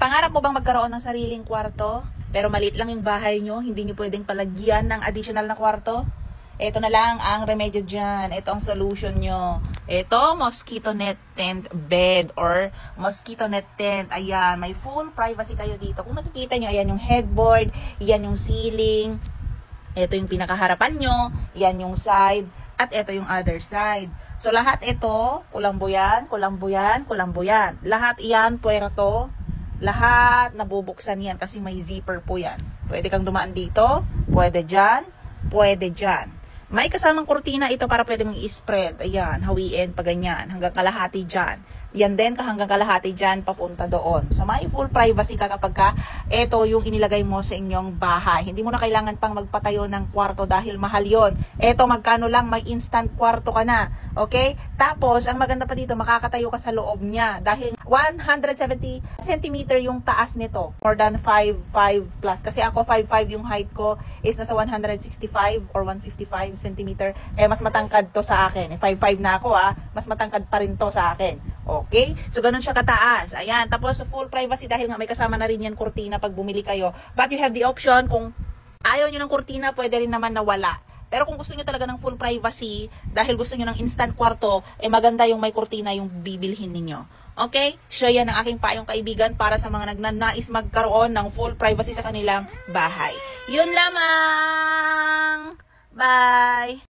Pangarap mo bang magkaroon ng sariling kwarto? Pero maliit lang yung bahay nyo, hindi nyo pwedeng palagyan ng additional na kwarto? Ito na lang ang remedyo dyan. Ito ang solution nyo. Ito, mosquito net tent bed or mosquito net tent. Ayan, may full privacy kayo dito. Kung nakikita nyo, ayan yung headboard, yan yung ceiling, ito yung pinakaharapan nyo, yan yung side, at ito yung other side. So, lahat ito, kulambo yan, kulambo yan, kulambo yan. Lahat yan, puwerto. Lahat nabubuksan yan kasi may zipper po yan. Pwede kang dumaan dito, pwede dyan, pwede dyan. May kasamang kurtina ito para pwede mong i-spread. Ayan, hawiin pa ganyan, hanggang kalahati dyan. Yan din, hanggang kalahati dyan, papunta doon. So, may full privacy ka kapag ito yung inilagay mo sa inyong bahay. Hindi mo na kailangan pang magpatayo ng kwarto dahil mahal yon. Ito, magkano lang, may instant kwarto ka na. Okay? Tapos, ang maganda pa dito, makakatayo ka sa loob niya. Dahil 170 cm yung taas nito. More than 5'5 plus. Kasi ako, 5'5 yung height ko is nasa 165 or 155 cm. Eh, mas matangkad to sa akin. 5'5 na ako, mas matangkad pa rin to sa akin. Okay? So, ganun siya kataas. Ayan. Tapos, full privacy dahil nga may kasama na rin yan kurtina pag bumili kayo. But you have the option, kung ayaw nyo ng kurtina, pwede rin naman na wala. Pero kung gusto nyo talaga ng full privacy, dahil gusto nyo ng instant kwarto, maganda yung may kurtina yung bibilhin ninyo. Okay? So, yan ang aking payong kaibigan para sa mga nagnanais magkaroon ng full privacy sa kanilang bahay. Yun lamang! Bye!